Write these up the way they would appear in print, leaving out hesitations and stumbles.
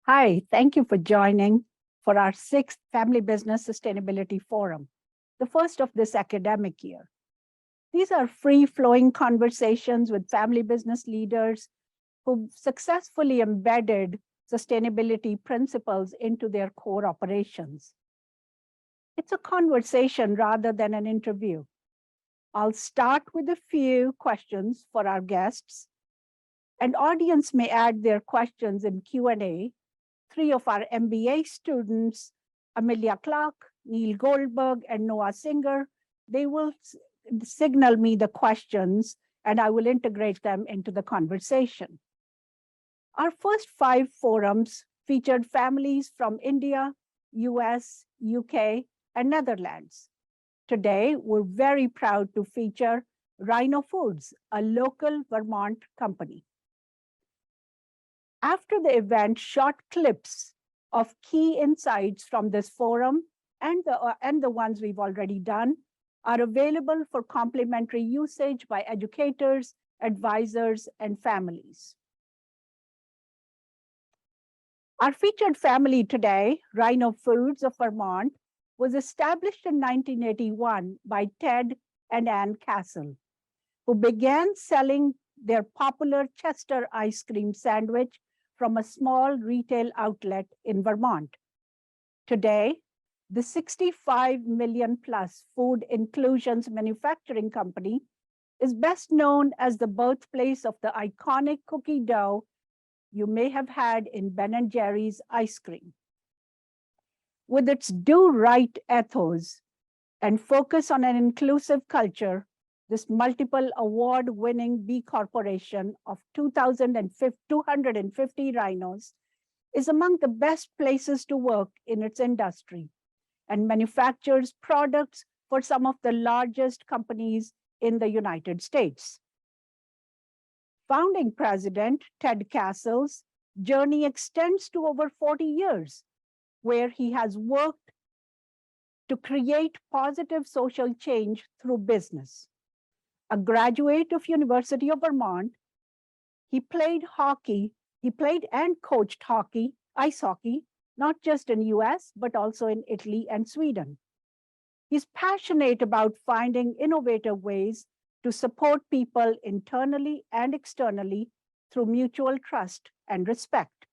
Hi, thank you for joining for our sixth Family Business Sustainability Forum, the first of this academic year. These are free-flowing conversations with family business leaders who've successfully embedded sustainability principles into their core operations. It's a conversation rather than an interview. I'll start with a few questions for our guests, and audience may add their questions in Q&A. Three of our MBA students, Amelia Clark, Neil Goldberg, and Noah Singer, they will signal me the questions and I will integrate them into the conversation. Our first 5 forums featured families from India, US, UK, and Netherlands. Today, we're very proud to feature Rhino Foods, a local Vermont company. After the event, short clips of key insights from this forum and the ones we've already done are available for complimentary usage by educators, advisors, and families. Our featured family today, Rhino Foods of Vermont, was established in 1981 by Ted and Ann Castle, who began selling their popular Chester ice cream sandwich from a small retail outlet in Vermont. Today, the 65 million plus food inclusions manufacturing company is best known as the birthplace of the iconic cookie dough you may have had in Ben & Jerry's ice cream. With its do-right ethos and focus on an inclusive culture, this multiple award-winning B Corporation of 250 rhinos is among the best places to work in its industry and manufactures products for some of the largest companies in the United States. Founding president Ted Castle's journey extends to over 40 years, where he has worked to create positive social change through business. A graduate of University of Vermont, he played and coached ice hockey, not just in US, but also in Italy and Sweden. He's passionate about finding innovative ways to support people internally and externally through mutual trust and respect.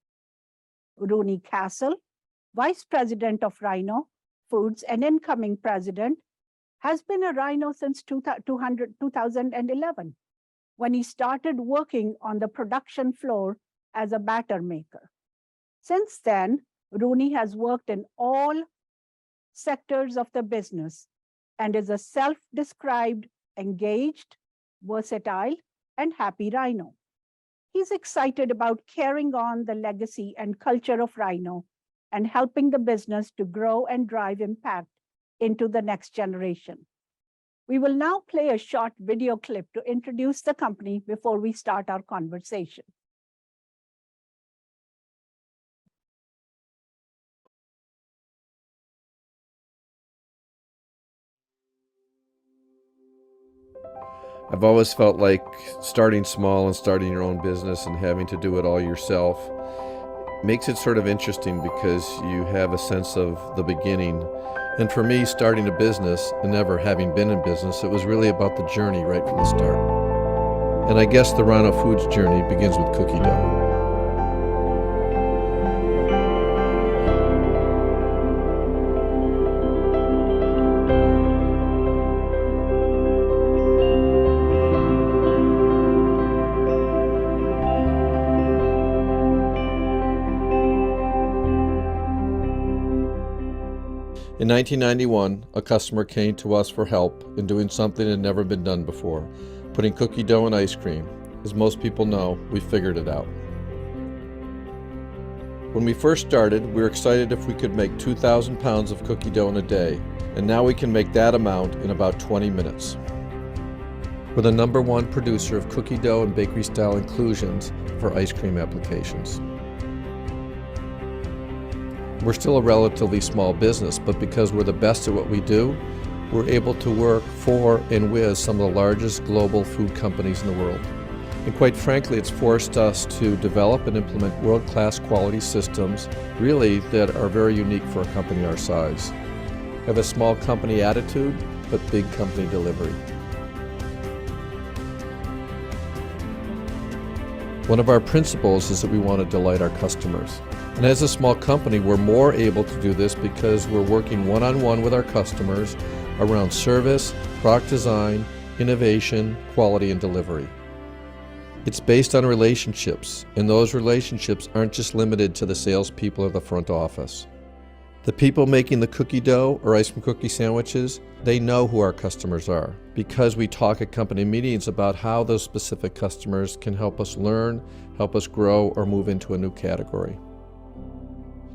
Rooney Castle, Vice President of Rhino Foods and incoming president, has been a Rhino since 2011, when he started working on the production floor as a batter maker. Since then, Rooney has worked in all sectors of the business and is a self-described, engaged, versatile, and happy Rhino. He's excited about carrying on the legacy and culture of Rhino and helping the business to grow and drive impact into the next generation. We will now play a short video clip to introduce the company before we start our conversation. I've always felt like starting small and starting your own business and having to do it all yourself makes it sort of interesting because you have a sense of the beginning. And for me, starting a business and never having been in business, it was really about the journey right from the start. And I guess the Rhino Foods journey begins with cookie dough. In 1991, a customer came to us for help in doing something that had never been done before, putting cookie dough in ice cream. As most people know, we figured it out. When we first started, we were excited if we could make 2,000 pounds of cookie dough in a day, and now we can make that amount in about 20 minutes. We're the #1 producer of cookie dough and bakery-style inclusions for ice cream applications. We're still a relatively small business, but because we're the best at what we do, we're able to work for and with some of the largest global food companies in the world. And quite frankly, it's forced us to develop and implement world-class quality systems, really, that are very unique for a company our size. Have a small company attitude, but big company delivery. One of our principles is that we want to delight our customers. And as a small company, we're more able to do this because we're working one-on-one with our customers around service, product design, innovation, quality, and delivery. It's based on relationships, and those relationships aren't just limited to the salespeople or the front office. The people making the cookie dough or ice cream cookie sandwiches, they know who our customers are because we talk at company meetings about how those specific customers can help us learn, help us grow, or move into a new category.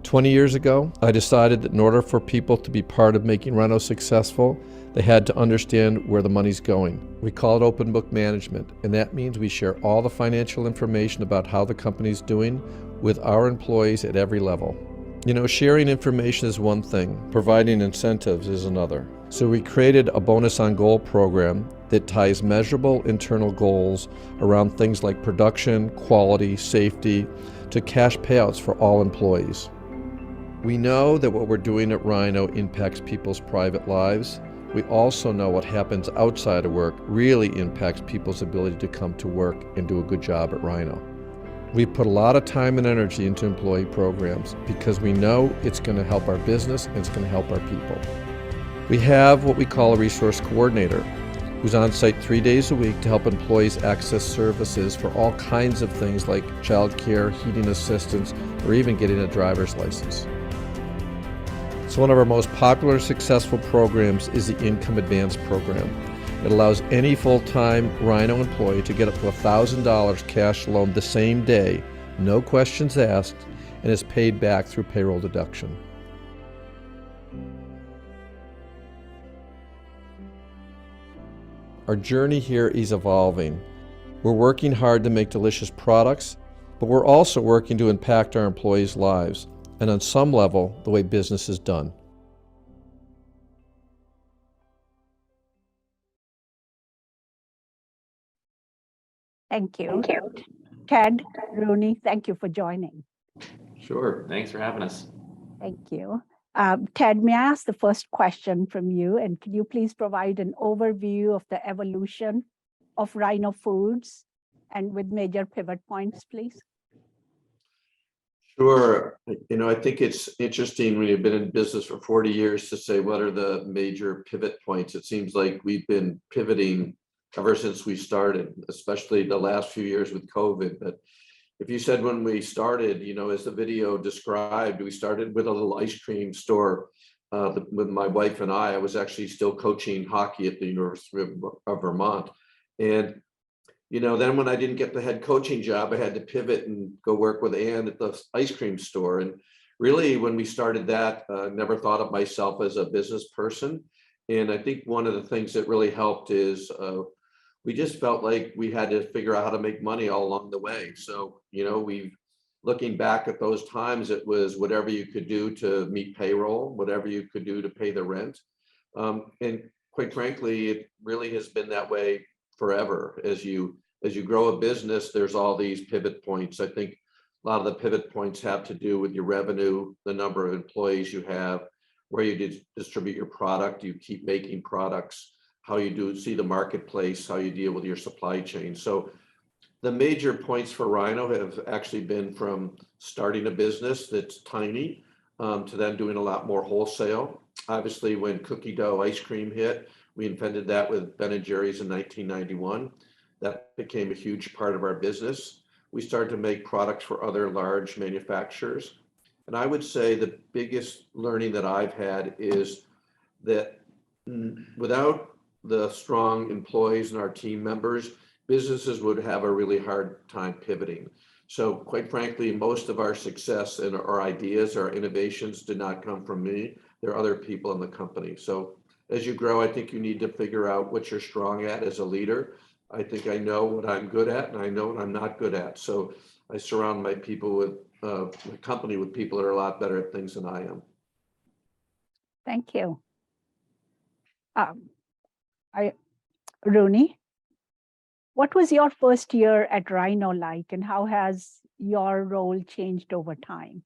20 years ago, I decided that in order for people to be part of making Rhino successful, they had to understand where the money's going. We call it open book management, and that means we share all the financial information about how the company's doing with our employees at every level. You know, sharing information is one thing, providing incentives is another. So we created a bonus on goal program that ties measurable internal goals around things like production, quality, safety, to cash payouts for all employees. We know that what we're doing at Rhino impacts people's private lives. We also know what happens outside of work really impacts people's ability to come to work and do a good job at Rhino. We put a lot of time and energy into employee programs because we know it's going to help our business and it's going to help our people. We have what we call a resource coordinator who's on site 3 days a week to help employees access services for all kinds of things like childcare, heating assistance, or even getting a driver's license. So one of our most popular successful programs is the Income Advance program. It allows any full-time Rhino employee to get up to $1,000 cash loan the same day, no questions asked, and is paid back through payroll deduction. Our journey here is evolving. We're working hard to make delicious products, but we're also working to impact our employees' lives, and on some level, the way business is done. Thank you. Ted, Rooney, thank you for joining. Sure. Thanks for having us. Thank you. Ted, may I ask the first question from you? And could you please provide an overview of the evolution of Rhino Foods and with major pivot points, please? Sure. You know, I think it's interesting when you've been in business for 40 years to say, what are the major pivot points? It seems like we've been pivoting ever since we started, especially the last few years with COVID. But if you said when we started, you know, as the video described, we started with a little ice cream store with my wife and I was actually still coaching hockey at the University of Vermont. And you know, then when I didn't get the head coaching job, I had to pivot and go work with Ann at the ice cream store. And really, when we started that, never thought of myself as a business person. And I think one of the things that really helped is we just felt like we had to figure out how to make money all along the way. So, you know, looking back at those times, it was whatever you could do to meet payroll, whatever you could do to pay the rent. And quite frankly, it really has been that way forever. As you grow a business, there's all these pivot points. I think a lot of the pivot points have to do with your revenue, the number of employees you have, where you distribute your product, you keep making products, how you see the marketplace, how you deal with your supply chain. So the major points for Rhino have actually been from starting a business that's tiny to then doing a lot more wholesale. Obviously, when cookie dough ice cream hit, we invented that with Ben & Jerry's in 1991. That became a huge part of our business. We started to make products for other large manufacturers. And I would say the biggest learning that I've had is that without the strong employees and our team members, businesses would have a really hard time pivoting. So quite frankly, most of our success and our ideas, our innovations did not come from me. There are other people in the company. So as you grow, I think you need to figure out what you're strong at as a leader. I think I know what I'm good at and I know what I'm not good at. So I surround my company with people that are a lot better at things than I am. Thank you. Rooney? What was your first year at Rhino like, and how has your role changed over time?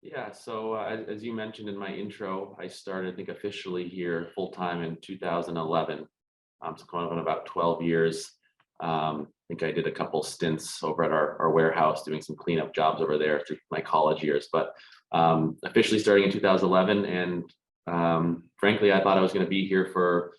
Yeah, so as you mentioned in my intro, I started, I think, officially here full-time in 2011. So going on about 12 years. I think I did a couple stints over at our warehouse doing some cleanup jobs over there through my college years, but officially starting in 2011. And frankly, I thought I was going to be here for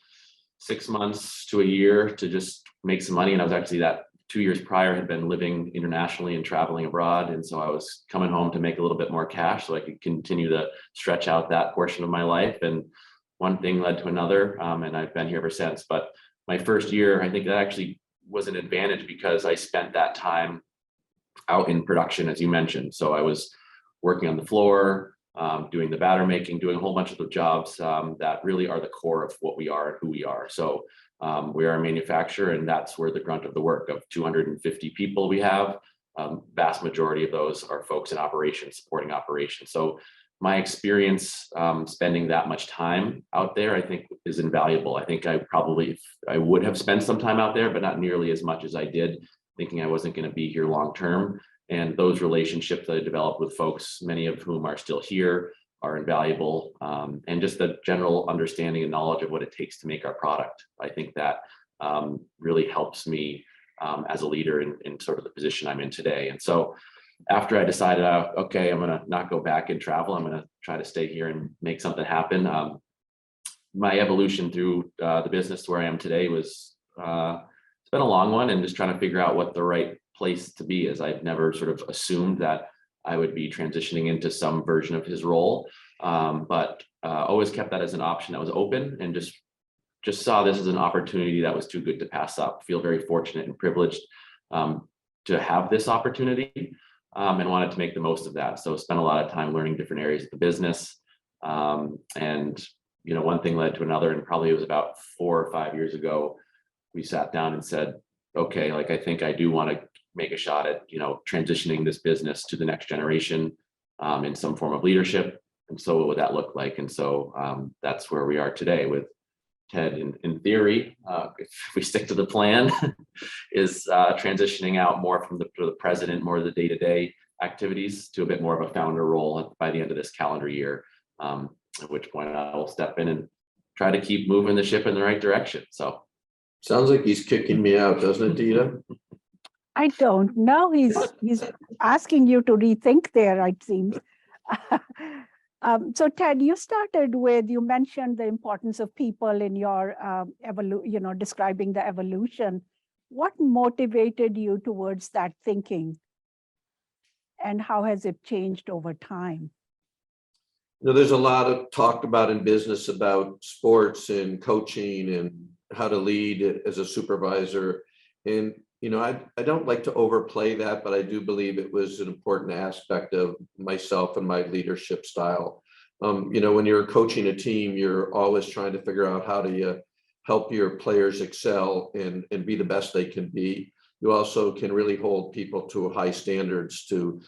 6 months to a year to just make some money. And I was actually that 2 years prior had been living internationally and traveling abroad. And so I was coming home to make a little bit more cash so I could continue to stretch out that portion of my life. And one thing led to another. And I've been here ever since. But my first year, I think that actually was an advantage because I spent that time out in production, as you mentioned. So I was working on the floor, doing the batter making, doing a whole bunch of the jobs that really are the core of what we are and who we are. So we are a manufacturer, and that's where the grunt of the work of 250 people we have. Vast majority of those are folks in operations, supporting operations. So my experience spending that much time out there, I think, is invaluable. I think I would have spent some time out there, but not nearly as much as I did, thinking I wasn't going to be here long term. And those relationships that I developed with folks, many of whom are still here, are invaluable. And just the general understanding and knowledge of what it takes to make our product. I think that really helps me as a leader in sort of the position I'm in today. And so after I decided, okay, I'm going to not go back and travel, I'm going to try to stay here and make something happen. My evolution through the business to where I am today was, it's been a long one, and just trying to figure out what the right place to be is. I've never sort of assumed that I would be transitioning into some version of his role, but always kept that as an option that was open, and just saw this as an opportunity that was too good to pass up. Feel very fortunate and privileged to have this opportunity, and wanted to make the most of that. So spent a lot of time learning different areas of the business, and one thing led to another, and probably it was about 4 or 5 years ago, we sat down and said, okay, like, I think I do want to make a shot at transitioning this business to the next generation in some form of leadership. And so what would that look like? And so that's where we are today with Ted. In theory, if we stick to the plan, is transitioning out more from the president, more of the day-to-day activities, to a bit more of a founder role by the end of this calendar year, at which point I will step in and try to keep moving the ship in the right direction. So sounds like he's kicking me out, doesn't it, Dita? I don't know. He's asking you to rethink there, it seems. So Ted, you mentioned the importance of people in your describing the evolution. What motivated you towards that thinking? And how has it changed over time? There's a lot of talked about in business about sports and coaching and how to lead as a supervisor. And I don't like to overplay that, but I do believe it was an important aspect of myself and my leadership style. When you're coaching a team, you're always trying to figure out how do you help your players excel and be the best they can be. You also can really hold people to high standards to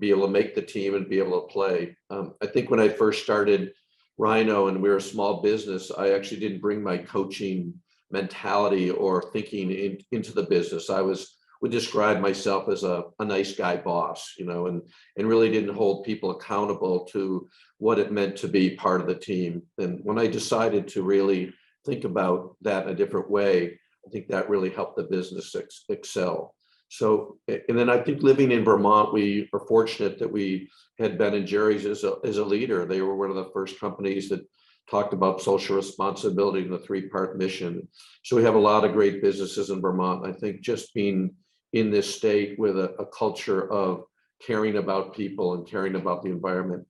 be able to make the team and be able to play. I think when I first started Rhino and we were a small business, I actually didn't bring my coaching mentality or thinking into the business. I would describe myself as a nice guy boss, and really didn't hold people accountable to what it meant to be part of the team. And when I decided to really think about that in a different way, I think that really helped the business excel. So, and then I think living in Vermont, we are fortunate that we had Ben & Jerry's as a leader. They were one of the first companies that talked about social responsibility and the 3-part mission. So we have a lot of great businesses in Vermont. I think just being in this state with a culture of caring about people and caring about the environment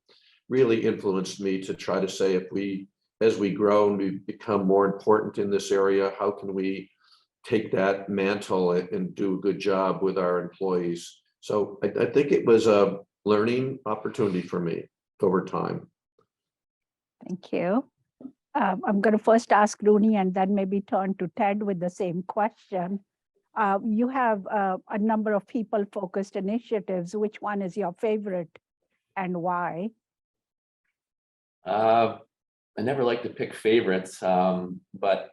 really influenced me to try to say, as we grow and we become more important in this area, how can we take that mantle and do a good job with our employees? So I think it was a learning opportunity for me over time. Thank you. I'm going to first ask Rooney and then maybe turn to Ted with the same question. You have a number of people-focused initiatives. Which one is your favorite and why? I never like to pick favorites, but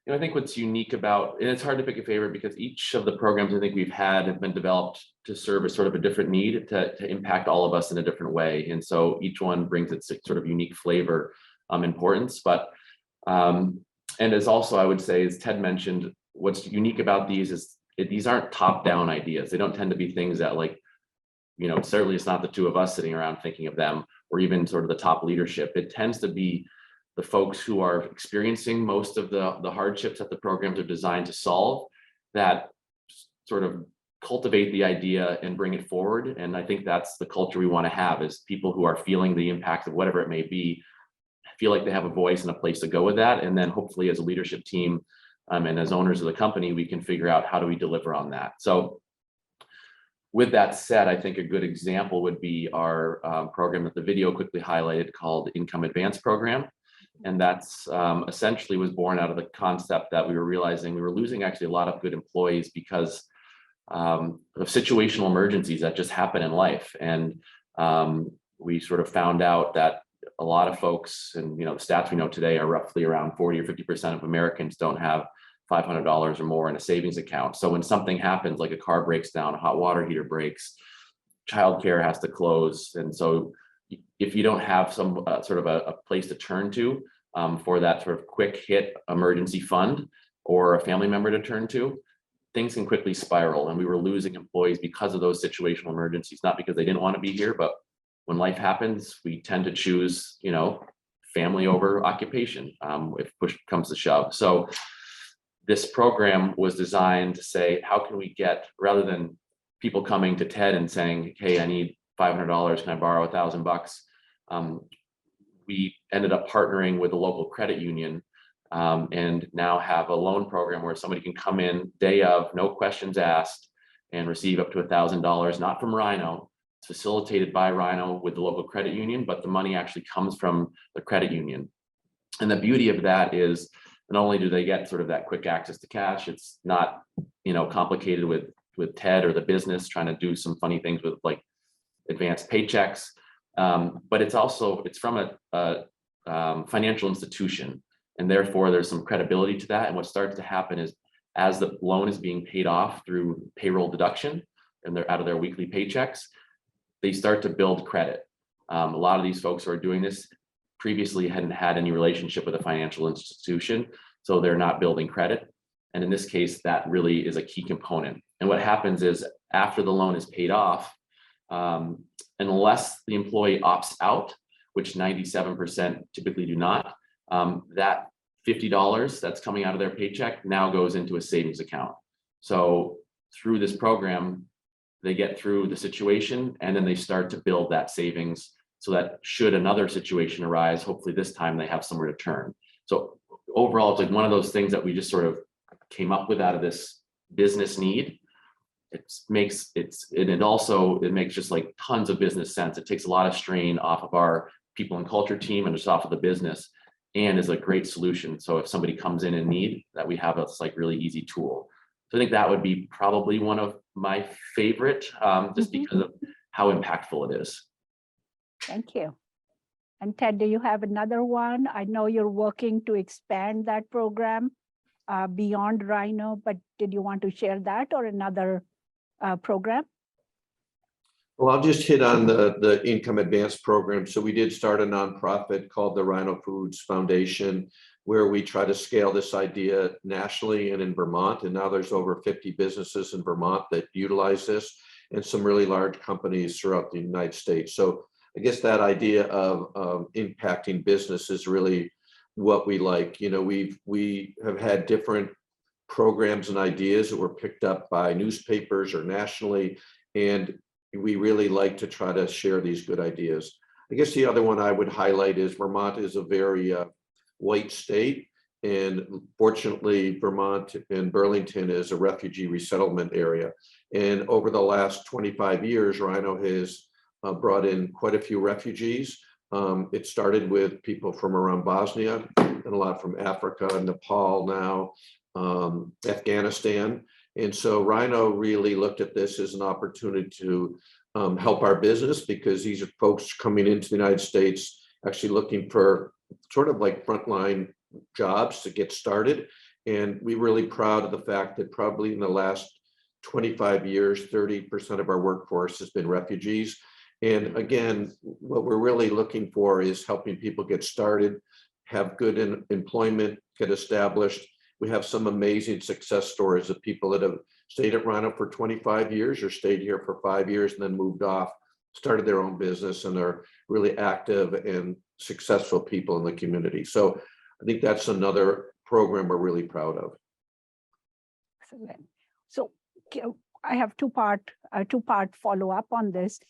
I think what's unique about, and it's hard to pick a favorite because each of the programs I think we've had have been developed to serve as sort of a different need to impact all of us in a different way. And so each one brings its sort of unique flavor, importance. But, and as also I would say, as Ted mentioned, what's unique about these is these aren't top-down ideas. They don't tend to be things that like, certainly it's not the two of us sitting around thinking of them, or even sort of the top leadership. It tends to be the folks who are experiencing most of the hardships that the programs are designed to solve that sort of cultivate the idea and bring it forward. And I think that's the culture we want to have, is people who are feeling the impact of whatever it may be, feel like they have a voice and a place to go with that. And then hopefully as a leadership team and as owners of the company, we can figure out how do we deliver on that. So with that said, I think a good example would be our program that the video quickly highlighted called Income Advance Program. And that's essentially was born out of the concept that we were realizing we were losing actually a lot of good employees because of situational emergencies that just happen in life. And we sort of found out that a lot of folks, and the stats we know today are roughly around 40 or 50% of Americans don't have $500 or more in a savings account. So when something happens, like a car breaks down, a hot water heater breaks, childcare has to close. And so if you don't have some sort of a place to turn to for that sort of quick hit emergency fund or a family member to turn to, things can quickly spiral. And we were losing employees because of those situational emergencies, not because they didn't want to be here, but when life happens, we tend to choose, family over occupation if push comes to shove. So this program was designed to say, how can we get, rather than people coming to Ted and saying, hey, I need $500, can I borrow $1,000? We ended up partnering with a local credit union and now have a loan program where somebody can come in day of, no questions asked, and receive up to $1,000, not from Rhino. It's facilitated by Rhino with the local credit union, but the money actually comes from the credit union. And the beauty of that is not only do they get sort of that quick access to cash, it's not, complicated with Ted or the business trying to do some funny things with like advanced paychecks. But it's from a financial institution, and therefore there's some credibility to that. And what starts to happen is as the loan is being paid off through payroll deduction and they're out of their weekly paychecks, they start to build credit. A lot of these folks who are doing this previously hadn't had any relationship with a financial institution, so they're not building credit. And in this case, that really is a key component. And what happens is after the loan is paid off, unless the employee opts out, which 97% typically do not, that $50 that's coming out of their paycheck now goes into a savings account. So through this program, they get through the situation and then they start to build that savings so that should another situation arise, hopefully this time they have somewhere to turn. So overall, it's like one of those things that we just sort of came up with out of this business need. It makes just like tons of business sense. It takes a lot of strain off of our people and culture team and just off of the business, and is a great solution. So if somebody comes in need, that we have this like really easy tool. So I think that would be probably one of my favorite, just because of how impactful it is. Thank you. And Ted, do you have another one? I know you're working to expand that program beyond Rhino, but did you want to share that or another program? Well, I'll just hit on the Income Advance Program. So we did start a nonprofit called the Rhino Foods Foundation, where we try to scale this idea nationally and in Vermont. And now there's over 50 businesses in Vermont that utilize this, and some really large companies throughout the United States. So I guess that idea of impacting business is really what we like. We have had different programs and ideas that were picked up by newspapers or nationally, and we really like to try to share these good ideas. I guess the other one I would highlight is Vermont is a very white state, and fortunately Vermont and Burlington is a refugee resettlement area. And over the last 25 years, Rhino has brought in quite a few refugees. It started with people from around Bosnia and a lot from Africa, Nepal now, Afghanistan. And so Rhino really looked at this as an opportunity to help our business, because these are folks coming into the United States actually looking for sort of like frontline jobs to get started. And we're really proud of the fact that probably in the last 25 years, 30% of our workforce has been refugees. And again, what we're really looking for is helping people get started, have good employment, get established. We have some amazing success stories of people that have stayed at Rhino for 25 years or stayed here for 5 years and then moved off, started their own business, and are really active and successful people in the community. So I think that's another program we're really proud of. Excellent. So I have two-part follow-up on this.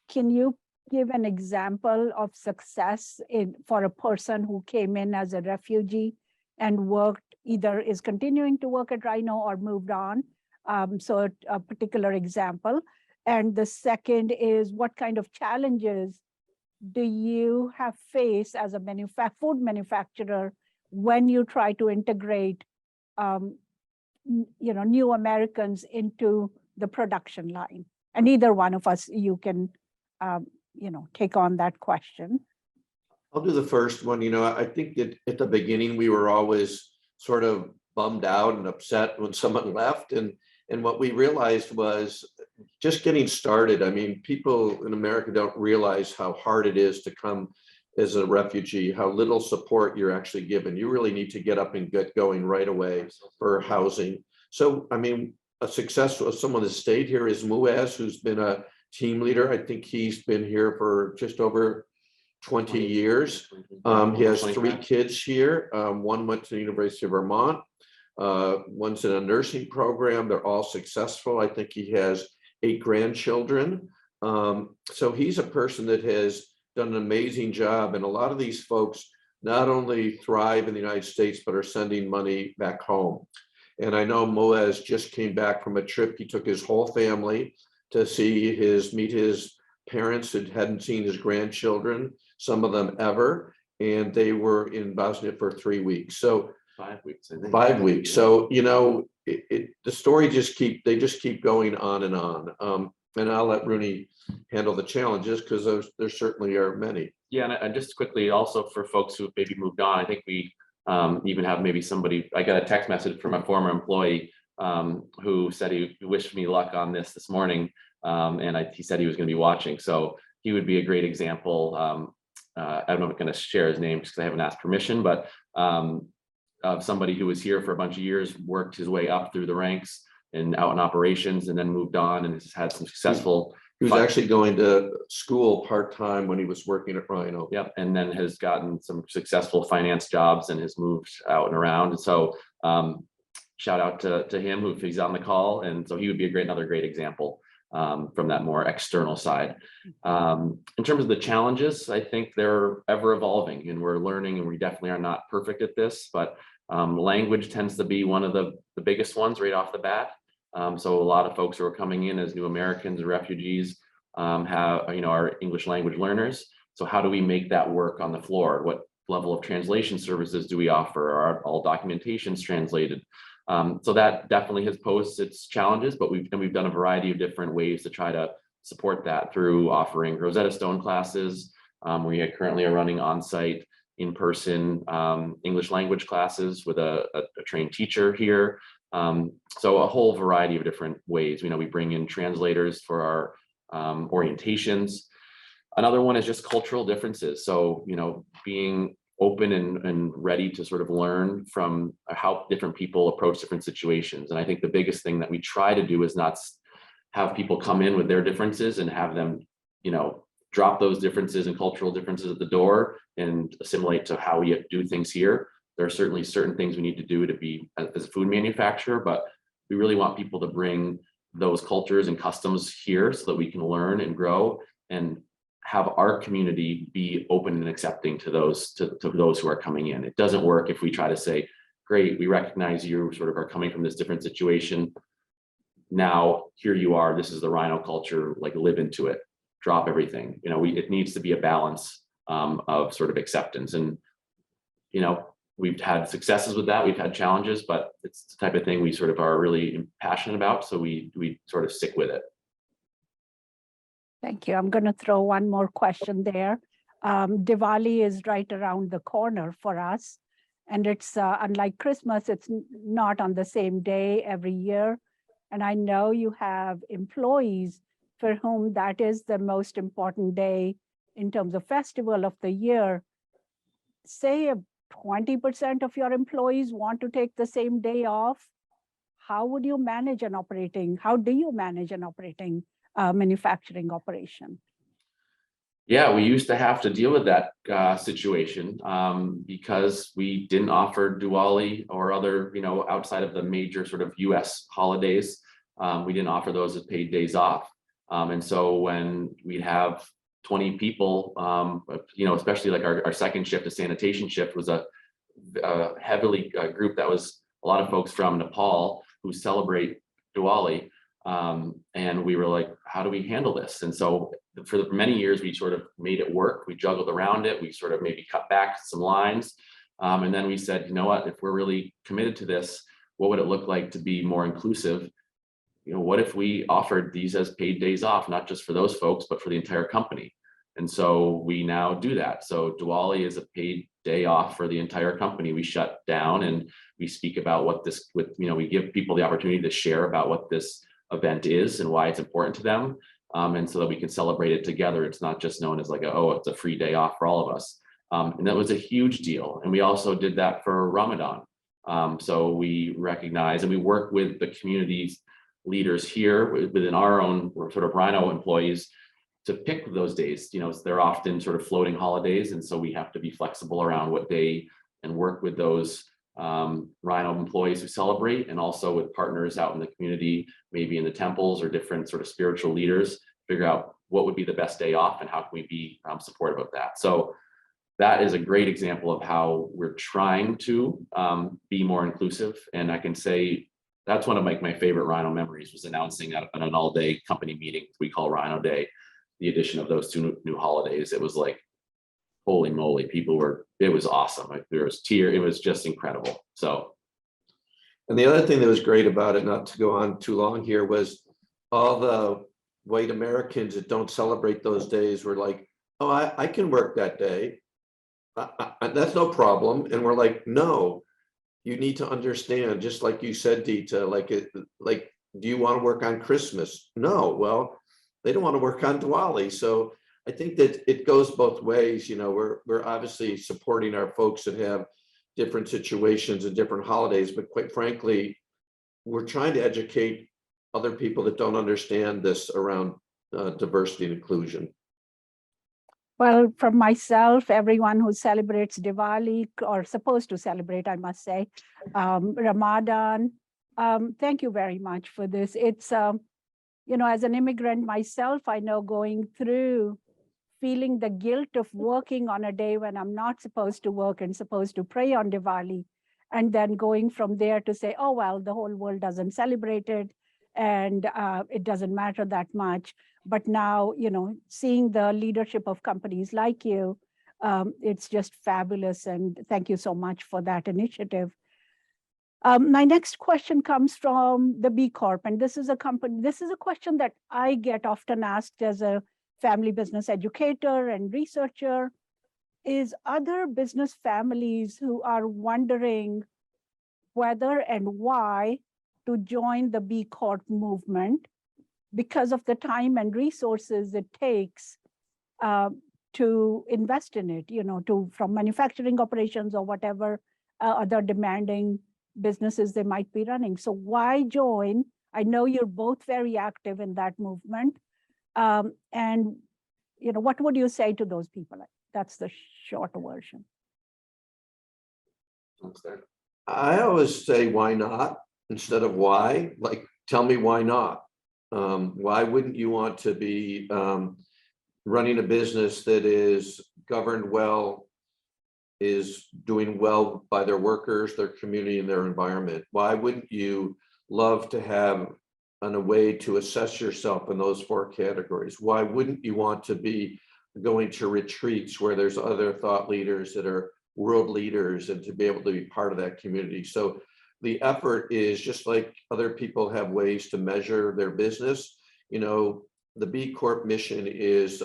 Can you give an example of success for a person who came in as a refugee and worked, either is continuing to work at Rhino or moved on? So a particular example. And the second is, what kind of challenges do you have faced as a food manufacturer when you try to integrate new Americans into the production line? And either one of us, you can take on that question. I'll do the first one. I think that at the beginning, we were always sort of bummed out and upset when someone left. And what we realized was just getting started. I mean, people in America don't realize how hard it is to come as a refugee, how little support you're actually given. You really need to get up and get going right away for housing. So, I mean, a successful someone that stayed here is Muaz, who's been a team leader. I think he's been here for just over 20 years. He has 3 kids here. One went to the University of Vermont. One's in a nursing program. They're all successful. I think he has 8 grandchildren. So he's a person that has done an amazing job. And a lot of these folks not only thrive in the United States, but are sending money back home. And I know Muaz just came back from a trip. He took his whole family to meet his parents that hadn't seen his grandchildren, some of them ever. And they were in Bosnia for 3 weeks. So 5 weeks, I think. 5 weeks. So, the story they just keep going on and on. And I'll let Rooney handle the challenges, because there certainly are many. Yeah, and just quickly, also for folks who maybe moved on, I think we even have maybe somebody, I got a text message from a former employee who said he wished me luck on this morning. And he said he was going to be watching. So he would be a great example. I don't know if I'm going to share his name because I haven't asked permission, but of somebody who was here for a bunch of years, worked his way up through the ranks and out in operations, and then moved on and has had some successful. He was actually going to school part-time when he was working at Rhino. Yep, and then has gotten some successful finance jobs and has moved out and around. And so shout out to him if he's on the call. And so he would be another great example from that more external side. In terms of the challenges, I think they're ever evolving, and we're learning, and we definitely are not perfect at this, but language tends to be one of the biggest ones right off the bat. So a lot of folks who are coming in as new Americans and refugees are English language learners. So how do we make that work on the floor? What level of translation services do we offer? Are all documentations translated? So that definitely has posed its challenges, but we've done a variety of different ways to try to support that through offering Rosetta Stone classes. We currently are running on-site, in-person English language classes with a trained teacher here. So a whole variety of different ways. We bring in translators for our orientations. Another one is just cultural differences. So, being open and ready to sort of learn from how different people approach different situations. And I think the biggest thing that we try to do is not have people come in with their differences and have them, drop those differences and cultural differences at the door and assimilate to how we do things here. There are certainly certain things we need to do to be as a food manufacturer, but we really want people to bring those cultures and customs here so that we can learn and grow and have our community be open and accepting to those who are coming in. It doesn't work if we try to say, great, we recognize you sort of are coming from this different situation. Now, here you are, this is the Rhino culture, like live into it, drop everything. It needs to be a balance of sort of acceptance. And, we've had successes with that, we've had challenges, but it's the type of thing we sort of are really passionate about. So we sort of stick with it. Thank you. I'm going to throw one more question there. Diwali is right around the corner for us. And it's unlike Christmas, it's not on the same day every year. And I know you have employees for whom that is the most important day in terms of festival of the year. Say 20% of your employees want to take the same day off. How would you manage an operating? How do you manage an operating manufacturing operation? Yeah, we used to have to deal with that situation because we didn't offer Diwali or other, outside of the major sort of US holidays. We didn't offer those as paid days off. And so when we'd have 20 people, especially like our second shift, the sanitation shift, was a heavily group that was a lot of folks from Nepal who celebrate Diwali. And we were like, how do we handle this? And so for many years, we sort of made it work. We juggled around it. We sort of maybe cut back some lines. And then we said, you know what, if we're really committed to this, what would it look like to be more inclusive? What if we offered these as paid days off, not just for those folks, but for the entire company? And so we now do that. So Diwali is a paid day off for the entire company. We shut down and we speak about we give people the opportunity to share about what this event is and why it's important to them. And so that we can celebrate it together. It's not just known as like, it's a free day off for all of us. And that was a huge deal. And we also did that for Ramadan. So we recognize and we work with the community's leaders here within our own sort of Rhino employees to pick those days. They're often sort of floating holidays. And so we have to be flexible around what day and work with those Rhino employees who celebrate, and also with partners out in the community, maybe in the temples or different sort of spiritual leaders, figure out what would be the best day off and how can we be supportive of that. So that is a great example of how we're trying to be more inclusive. And I can say that's one of my favorite Rhino memories, was announcing at an all-day company meeting we call Rhino Day, the addition of those two new holidays. It was like, holy moly, it was awesome. Like, there was tears. It was just incredible. So. And the other thing that was great about it, not to go on too long here, was all the white Americans that don't celebrate those days were like, oh, I can work that day. That's no problem. And we're like, no, you need to understand, just like you said, Deeta, like, do you want to work on Christmas? No, well, they don't want to work on Diwali. So I think that it goes both ways. We're obviously supporting our folks that have different situations and different holidays, but quite frankly, we're trying to educate other people that don't understand this around diversity and inclusion. Well, from myself, everyone who celebrates Diwali, or supposed to celebrate, I must say, Ramadan, thank you very much for this. It's, as an immigrant myself, I know going through feeling the guilt of working on a day when I'm not supposed to work and supposed to pray on Diwali, and then going from there to say, oh, well, the whole world doesn't celebrate it and it doesn't matter that much. But now, seeing the leadership of companies like you, it's just fabulous. And thank you so much for that initiative. My next question comes from the B Corp. And this is a question that I get often asked as a family business educator and researcher, is other business families who are wondering whether and why to join the B Corp movement because of the time and resources it takes to invest in it, from manufacturing operations or whatever other demanding businesses they might be running. So why join? I know you're both very active in that movement. And what would you say to those people? That's the short version. I always say, why not? Instead of why, like, tell me why not. Why wouldn't you want to be running a business that is governed well, is doing well by their workers, their community, and their environment? Why wouldn't you love to have a way to assess yourself in those 4 categories? Why wouldn't you want to be going to retreats where there's other thought leaders that are world leaders, and to be able to be part of that community? So the effort is just like other people have ways to measure their business. The B Corp mission is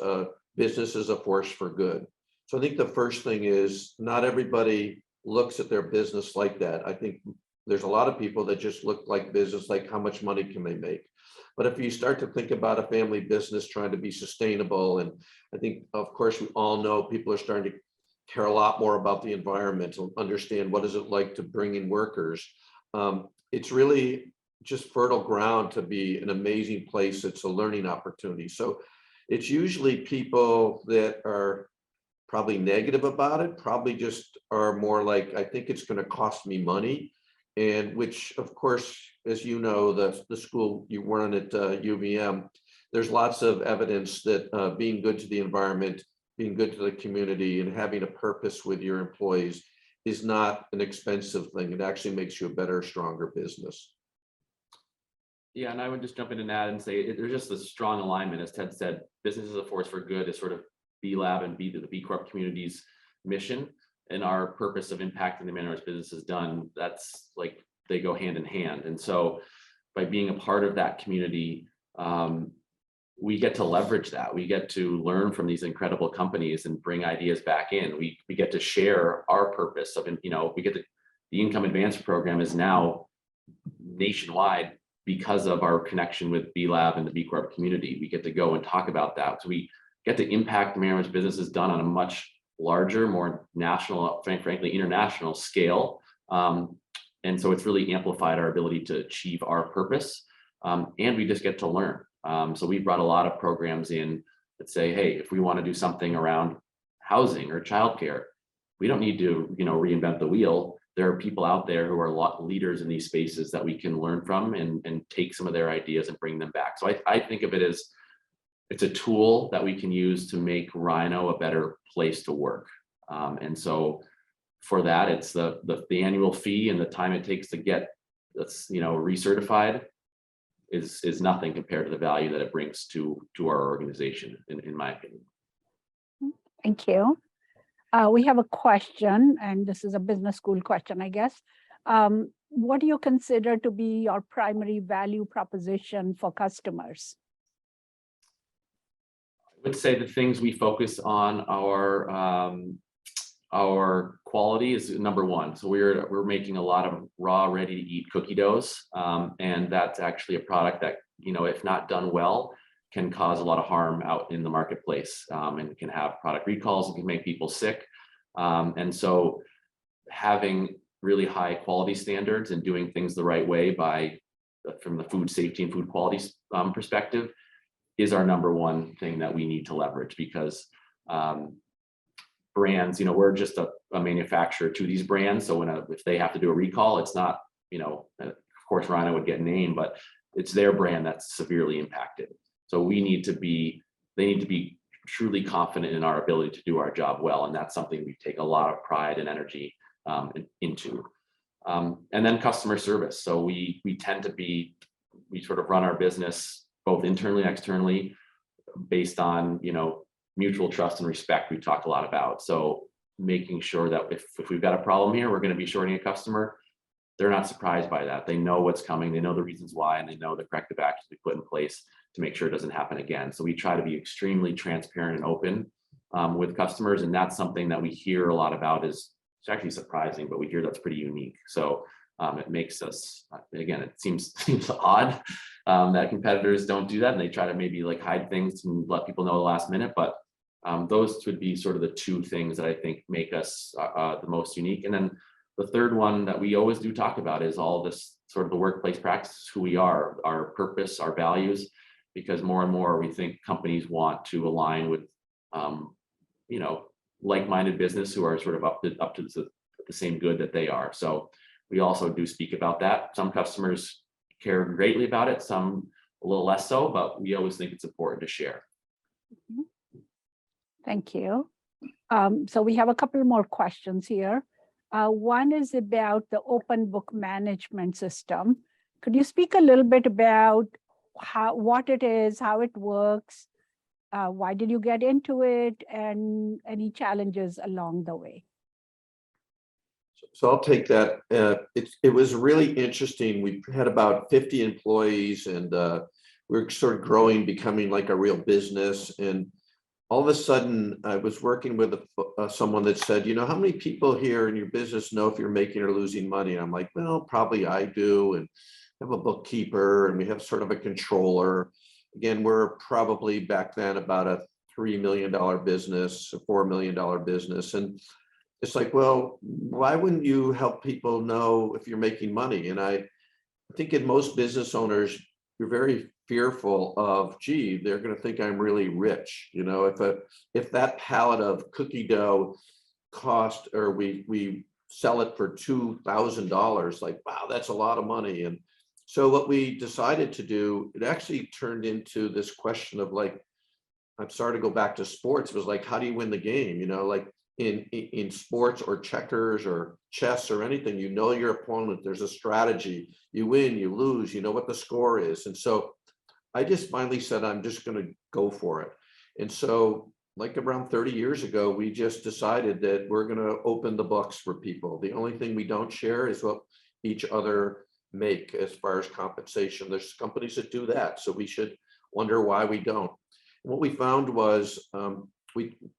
business is a force for good. So I think the first thing is, not everybody looks at their business like that. I think there's a lot of people that just look like business, like how much money can they make? But if you start to think about a family business trying to be sustainable, and I think, of course, we all know people are starting to care a lot more about the environment, and understand what is it like to bring in workers. It's really just fertile ground to be an amazing place. It's a learning opportunity. So it's usually people that are probably negative about it, probably just are more like, I think it's going to cost me money. And which, of course, as you know, the school you run at UVM, there's lots of evidence that being good to the environment, being good to the community, and having a purpose with your employees is not an expensive thing. It actually makes you a better, stronger business. Yeah, and I would just jump in and add and say there's just a strong alignment, as Ted said. Business is a force for good is sort of B Lab and the B Corp community's mission, and our purpose of impacting the manner as business is done. That's like they go hand in hand. And so by being a part of that community, we get to leverage that. We get to learn from these incredible companies and bring ideas back in. We get to share our purpose of, we get the income advance program is now nationwide because of our connection with B Lab and the B Corp community. We get to go and talk about that. So we get to impact the manner as business is done on a much larger, more national, frankly, international scale. And so it's really amplified our ability to achieve our purpose. And we just get to learn. So we brought a lot of programs in that say, hey, if we want to do something around housing or childcare, we don't need to, reinvent the wheel. There are people out there who are leaders in these spaces that we can learn from and take some of their ideas and bring them back. So I think of it as it's a tool that we can use to make Rhino a better place to work. And so for that, it's the annual fee and the time it takes to get that's recertified is nothing compared to the value that it brings to our organization, in my opinion. Thank you. We have a question, and this is a business school question, I guess. What do you consider to be your primary value proposition for customers? I would say the things we focus on our quality is number one. So we're making a lot of raw, ready to eat cookie doughs. And that's actually a product that, if not done well, can cause a lot of harm out in the marketplace, and can have product recalls and can make people sick. And so having really high quality standards and doing things the right way from the food safety and food quality perspective is our number one thing that we need to leverage, because brands, we're just a manufacturer to these brands. So if they have to do a recall, it's not, of course, Rhino would get named, but it's their brand that's severely impacted. So they need to be truly confident in our ability to do our job well. And that's something we take a lot of pride and energy into. And then customer service. So we sort of run our business both internally and externally based on, mutual trust and respect we talked a lot about. So making sure that if we've got a problem here, we're going to be shorting a customer, they're not surprised by that. They know what's coming, they know the reasons why, and they know the corrective actions we put in place to make sure it doesn't happen again. So we try to be extremely transparent and open with customers. And that's something that we hear a lot about. It's actually surprising, but we hear that's pretty unique. So it makes us, again, it seems odd that competitors don't do that, and they try to maybe hide things and let people know the last minute. But those would be sort of the two things that I think make us the most unique. And then the third one that we always do talk about is all this sort of the workplace practices, who we are, our purpose, our values, because more and more we think companies want to align with, like-minded business who are sort of up to the same good that they are. So we also do speak about that. Some customers care greatly about it, some a little less so, but we always think it's important to share. Thank you. So we have a couple more questions here. One is about the open book management system. Could you speak a little bit about what it is, how it works, why did you get into it, and any challenges along the way? So I'll take that. It was really interesting. We had about 50 employees, and we're sort of growing, becoming like a real business. And all of a sudden I was working with someone that said, how many people here in your business know if you're making or losing money? And I'm like, well, probably I do. And I have a bookkeeper and we have sort of a controller. Again, we're probably back then about a $3 million business, a $4 million business. And it's like, well, why wouldn't you help people know if you're making money? And I think in most business owners, you're very fearful of, gee, they're going to think I'm really rich. If that pallet of cookie dough cost, or we sell it for $2,000, like, wow, that's a lot of money. And so what we decided to do, it actually turned into this question of like, I'm sorry to go back to sports, it was like, how do you win the game? Like in sports or checkers or chess or anything, your opponent, there's a strategy, you win, you lose, you know what the score is. And so I just finally said, I'm just going to go for it. And so like around 30 years ago, we just decided that we're going to open the books for people. The only thing we don't share is what each other make as far as compensation. There's companies that do that, so we should wonder why we don't. What we found was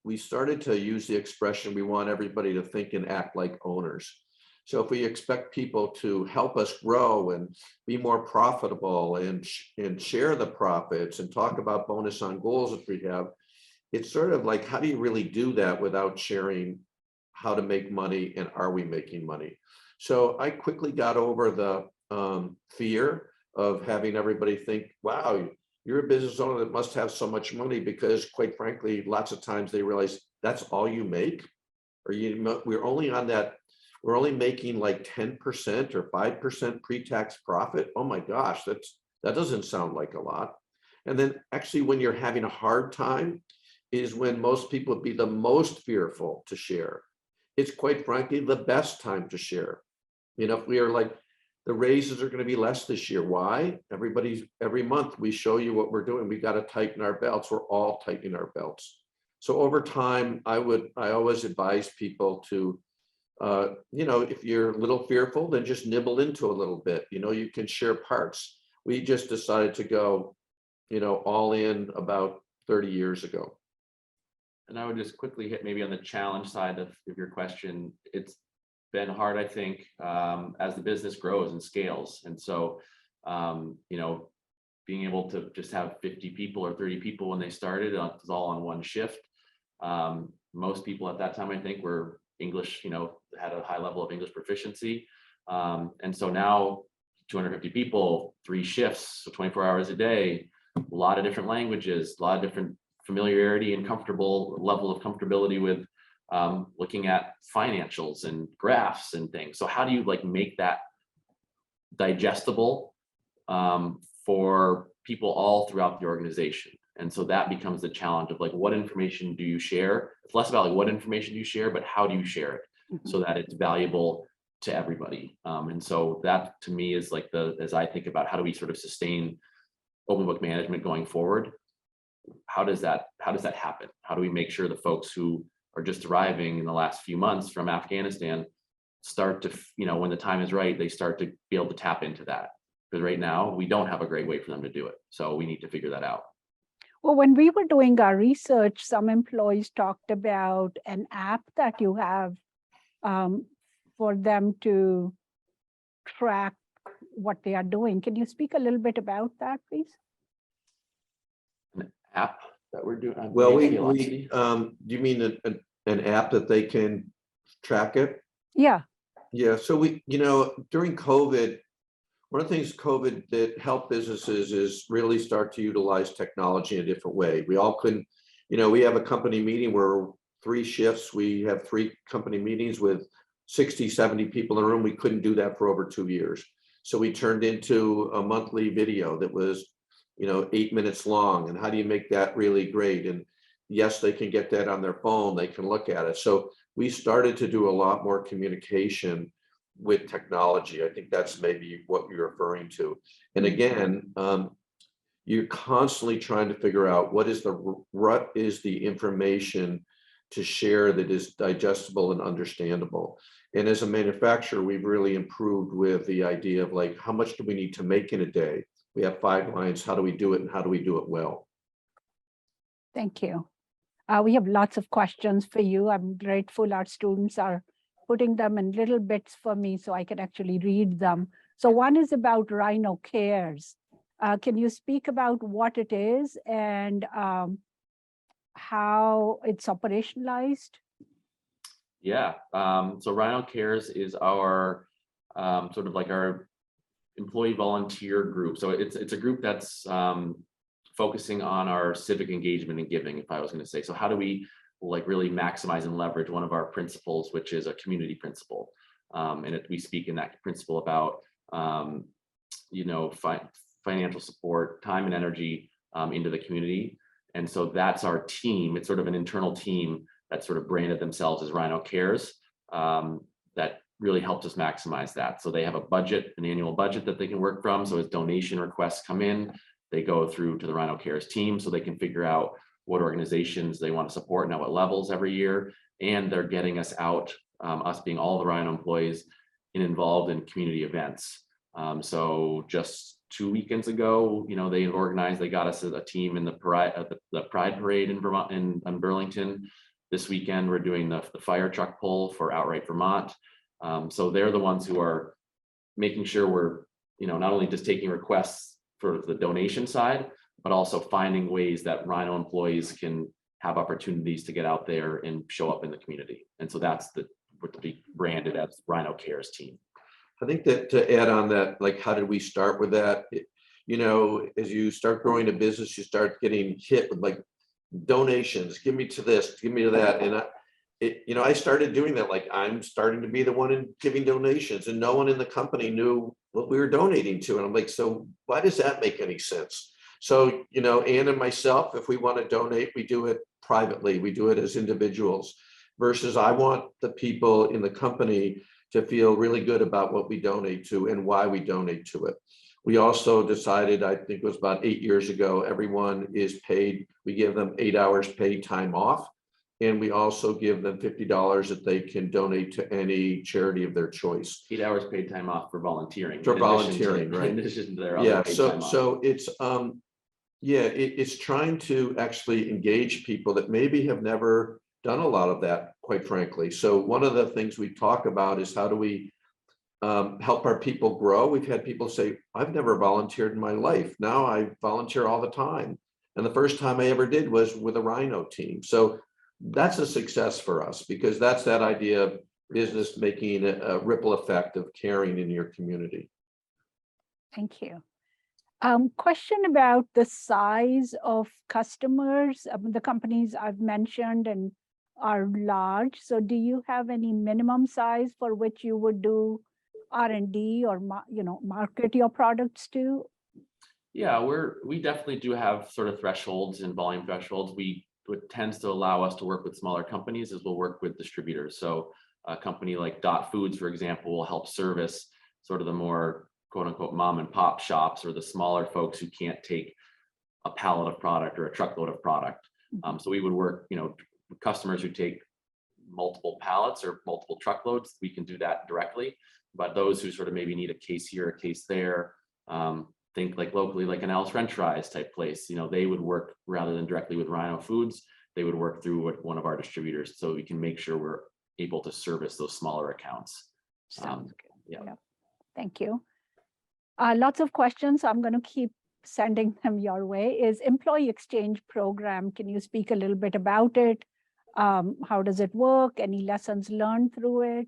we started to use the expression, we want everybody to think and act like owners. So if we expect people to help us grow and be more profitable and share the profits and talk about bonus on goals that we have, it's sort of like, how do you really do that without sharing how to make money and are we making money? So I quickly got over the fear of having everybody think, wow, you're a business owner that must have so much money, because quite frankly, lots of times they realize that's all you make, or we're only making like 10% or 5% pre-tax profit. Oh my gosh, that doesn't sound like a lot. And then actually when you're having a hard time is when most people would be the most fearful to share. It's quite frankly the best time to share. If we are like, the raises are going to be less this year. Why? Every month we show you what we're doing. We got to tighten our belts. We're all tightening our belts. So over time, I always advise people to, if you're a little fearful, then just nibble into a little bit. You can share parts. We just decided to go, all in about 30 years ago. And I would just quickly hit maybe on the challenge side of your question. It's been hard, I think, as the business grows and scales. And so, being able to just have 50 people or 30 people when they started, it was all on one shift. Most people at that time, I think, were English, had a high level of English proficiency. And so now 250 people, 3 shifts, so 24 hours a day, a lot of different languages, a lot of different familiarity and level of comfortability with looking at financials and graphs and things. So how do you make that digestible for people all throughout the organization? And so that becomes the challenge of what information do you share? It's less about what information do you share, but how do you share it so that it's valuable to everybody. And so that to me is as I think about how do we sort of sustain open book management going forward, how does that happen? How do we make sure the folks who are just arriving in the last few months from Afghanistan start to, when the time is right, they start to be able to tap into that? Because right now we don't have a great way for them to do it. So we need to figure that out. Well, when we were doing our research, some employees talked about an app that you have for them to track what they are doing. Can you speak a little bit about that, please? An app that we're doing? Well, do you mean an app that they can track it? Yeah. Yeah. So during COVID, one of the things COVID that helped businesses is really start to utilize technology in a different way. We all couldn't, we have a company meeting where 3 shifts, we have 3 company meetings with 60, 70 people in a room. We couldn't do that for over 2 years. So we turned into a monthly video that was, 8 minutes long. And how do you make that really great? And yes, they can get that on their phone. They can look at it. So we started to do a lot more communication with technology. I think that's maybe what you're referring to. And again, you're constantly trying to figure out what is the information to share that is digestible and understandable. And as a manufacturer, we've really improved with the idea of how much do we need to make in a day? We have 5 lines. How do we do it, and how do we do it well? Thank you. We have lots of questions for you. I'm grateful our students are putting them in little bits for me so I can actually read them. So one is about Rhino Cares. Can you speak about what it is and how it's operationalized? Yeah, so Rhino Cares is our sort of like our employee volunteer group. So it's a group that's focusing on our civic engagement and giving, if I was going to say. So how do we like really maximize and leverage one of our principles, which is a community principle? We speak in that principle about financial support, time and energy into the community. And so that's our team. It's sort of an internal team that sort of branded themselves as Rhino Cares that really helps us maximize that. So they have a budget, an annual budget that they can work from. So as donation requests come in, they go through to the Rhino Cares team so they can figure out what organizations they want to support and at what levels every year. And they're getting us out, us being all the Rhino employees, involved in community events. So just 2 weekends ago, they got us a team in the Pride Parade in Vermont, in Burlington. This weekend, we're doing the fire truck pull for Outright Vermont. So they're the ones who are making sure we're, not only just taking requests for the donation side, but also finding ways that Rhino employees can have opportunities to get out there and show up in the community. And so that's what to be branded as Rhino Cares team. I think that to add on that, like, how did we start with that? As you start growing a business, you start getting hit with like donations, give me to this, give me to that. And I started doing that. Like, I'm starting to be the one in giving donations and no one in the company knew what we were donating to. And I'm like, so why does that make any sense? So, Ann and myself, if we want to donate, we do it privately. We do it as individuals versus I want the people in the company to feel really good about what we donate to and why we donate to it. We also decided, I think it was about 8 years ago, everyone is paid. We give them 8 hours paid time off. And we also give them $50 that they can donate to any charity of their choice. 8 hours paid time off for volunteering. For volunteering, right? In addition to their other paid time off. So it's it's trying to actually engage people that maybe have never done a lot of that, quite frankly. So one of the things we talk about is how do we help our people grow? We've had people say, I've never volunteered in my life. Now I volunteer all the time. And the first time I ever did was with a Rhino team. So that's a success for us because that's that idea of business making a ripple effect of caring in your community. Thank you. Question about the size of customers. The companies I've mentioned and are large. So do you have any minimum size for which you would do R&D or market your products to? Yeah, we definitely do have sort of thresholds and volume thresholds. What tends to allow us to work with smaller companies is we'll work with distributors. So a company like Dot Foods, for example, will help service sort of the more quote unquote mom and pop shops or the smaller folks who can't take a pallet of product or a truckload of product. So we would work, with customers who take multiple pallets or multiple truckloads, we can do that directly. But those who sort of maybe need a case here, a case there, think like locally, like an Al's French Fries type place, they would work rather than directly with Rhino Foods, they would work through one of our distributors so we can make sure we're able to service those smaller accounts. Sounds good. Yeah. Thank you. Lots of questions. I'm going to keep sending them your way. Is employee exchange program. Can you speak a little bit about it? How does it work? Any lessons learned through it?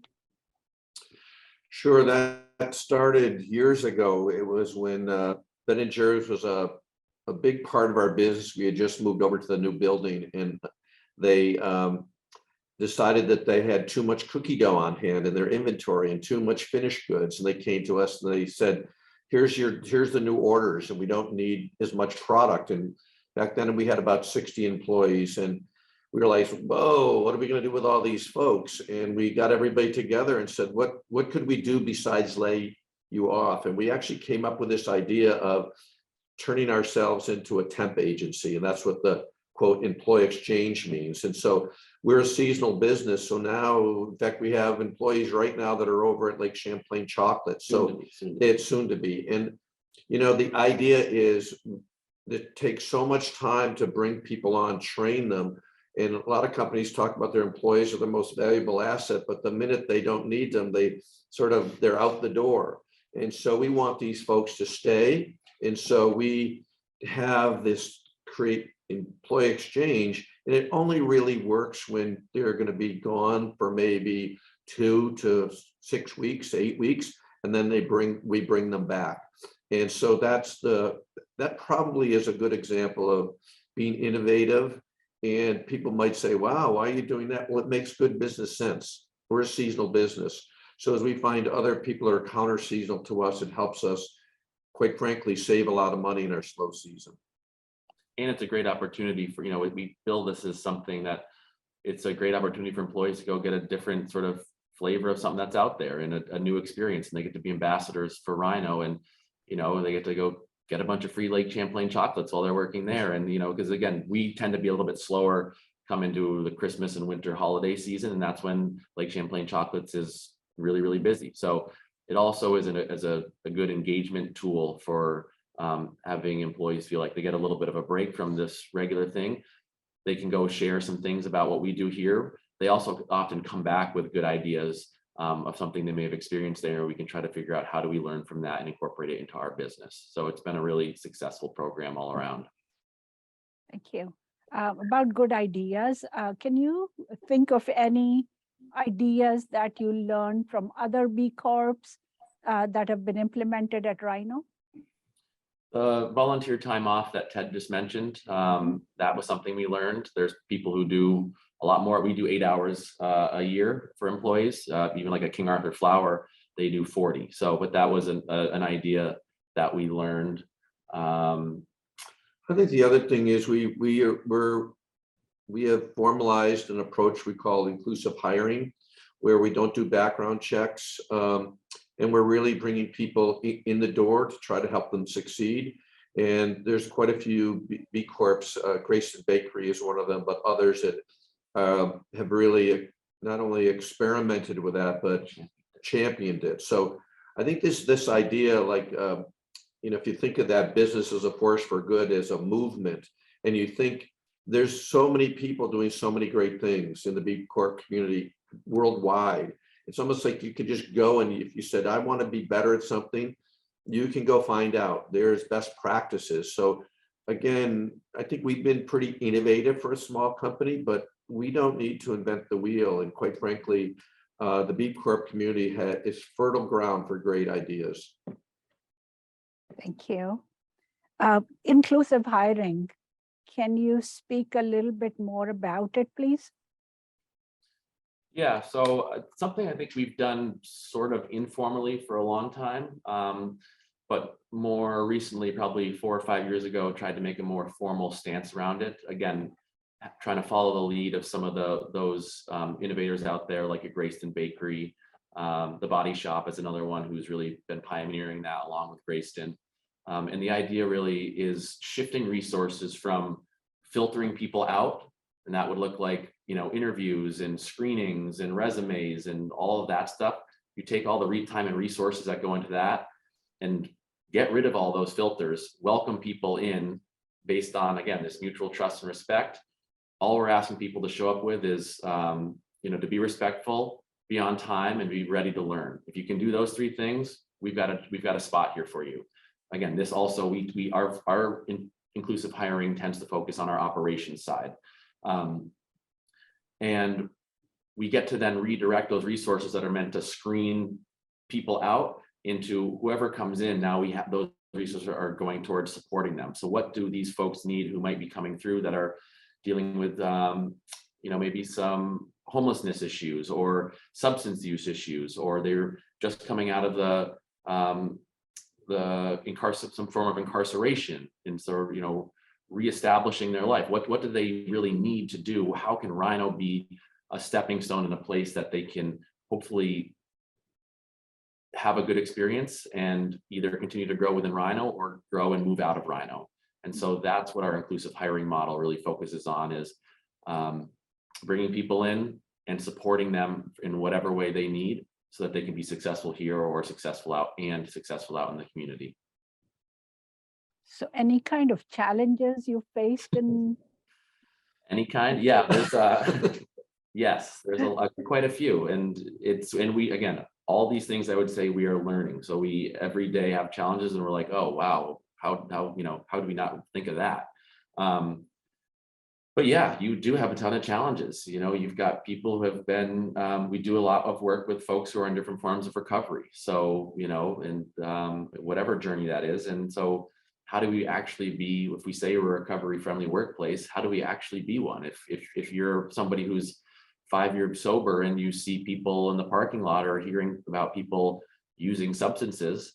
Sure, that started years ago. It was when Ben & Jerry's was a big part of our business. We had just moved over to the new building and they decided that they had too much cookie dough on hand in their inventory and too much finished goods. And they came to us and they said, here's the new orders and we don't need as much product. And back then we had about 60 employees and we realized, whoa, what are we going to do with all these folks? And we got everybody together and said, what could we do besides lay you off? And we actually came up with this idea of turning ourselves into a temp agency. And that's what the quote employee exchange means. And so we're a seasonal business. So now, in fact, we have employees right now that are over at Lake Champlain Chocolate. So it's soon to be. And, the idea is that it takes so much time to bring people on, train them. And a lot of companies talk about their employees are the most valuable asset, but the minute they don't need them, they're out the door. And so we want these folks to stay. And so we have this create employee exchange, and it only really works when they're going to be gone for maybe 2 to 6 weeks, 8 weeks, and then we bring them back. And so that probably is a good example of being innovative. And people might say, wow, why are you doing that? Well, it makes good business sense. We're a seasonal business. So as we find other people are counter seasonal to us, it helps us, quite frankly, save a lot of money in our slow season. And it's a great opportunity for, we build this as something that it's a great opportunity for employees to go get a different sort of flavor of something that's out there and a new experience. And they get to be ambassadors for Rhino, and, they get to go get a bunch of free Lake Champlain chocolates while they're working there. And, because again, we tend to be a little bit slower come into the Christmas and winter holiday season. And that's when Lake Champlain Chocolates is really, really busy. So it also is a good engagement tool for having employees feel like they get a little bit of a break from this regular thing. They can go share some things about what we do here. They also often come back with good ideas of something they may have experienced there. We can try to figure out how do we learn from that and incorporate it into our business. So it's been a really successful program all around. Thank you. About good ideas, can you think of any ideas that you learned from other B Corps that have been implemented at Rhino? Volunteer time off that Ted just mentioned, that was something we learned. There's people who do a lot more. We do 8 hours a year for employees, even like a King Arthur Flower, they do 40. So, but that was an idea that we learned. I think the other thing is we have formalized an approach we call inclusive hiring, where we don't do background checks. And we're really bringing people in the door to try to help them succeed. And there's quite a few B Corps, Grayston Bakery is one of them, but others that have really not only experimented with that, but championed it. So I think this idea, like, if you think of that business as a force for good, as a movement, and you think there's so many people doing so many great things in the B Corp community worldwide. It's almost like you could just go, and if you said, I want to be better at something, you can go find out. There's best practices. So again, I think we've been pretty innovative for a small company, but we don't need to invent the wheel. And quite frankly, the B Corp community is fertile ground for great ideas. Thank you. Inclusive hiring. Can you speak a little bit more about it, please? Yeah, so something I think we've done sort of informally for a long time, but more recently, probably 4 or 5 years ago, tried to make a more formal stance around it. Again, trying to follow the lead of some of those innovators out there, like a Grayston Bakery. The Body Shop is another one who's really been pioneering that along with Grayston. And the idea really is shifting resources from filtering people out, and that would look like, interviews and screenings and resumes and all of that stuff. You take all the time and resources that go into that and get rid of all those filters, welcome people in based on, again, this mutual trust and respect. All we're asking people to show up with is, to be respectful, be on time, and be ready to learn. If you can do those 3 things, we've got a spot here for you. Again, this also, our inclusive hiring tends to focus on our operations side. And we get to then redirect those resources that are meant to screen people out into whoever comes in. Now we have those resources are going towards supporting them. So what do these folks need who might be coming through that are dealing with, maybe some homelessness issues or substance use issues, or they're just coming out of some form of incarceration, and so reestablishing their life. What do they really need to do? How can Rhino be a stepping stone in a place that they can hopefully have a good experience and either continue to grow within Rhino or grow and move out of Rhino? And so that's what our inclusive hiring model really focuses on, is bringing people in and supporting them in whatever way they need so that they can be successful here or successful out in the community. So any kind of challenges you faced in? Any kind? Yeah, there's yes, there's quite a few, and we, again, all these things I would say we are learning. So we every day have challenges, and we're like, oh wow, how how do we not think of that? But yeah, you do have a ton of challenges. You've got people who have been, we do a lot of work with folks who are in different forms of recovery. So, and whatever journey that is. And so how do we actually be, if we say we're a recovery friendly workplace, how do we actually be one? If you're somebody who's 5 years sober and you see people in the parking lot or hearing about people using substances,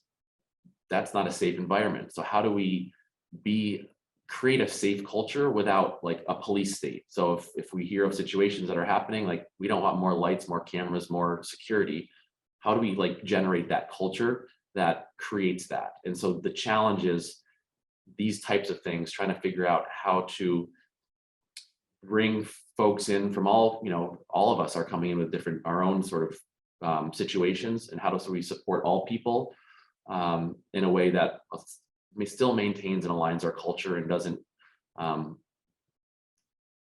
that's not a safe environment. So how do we create a safe culture without like a police state? So if we hear of situations that are happening, like we don't want more lights, more cameras, more security. How do we like generate that culture that creates that? And so the challenge is these types of things, trying to figure out how to bring folks in from all of us are coming in with our own sort of situations, and how do we support all people in a way that still maintains and aligns our culture and doesn't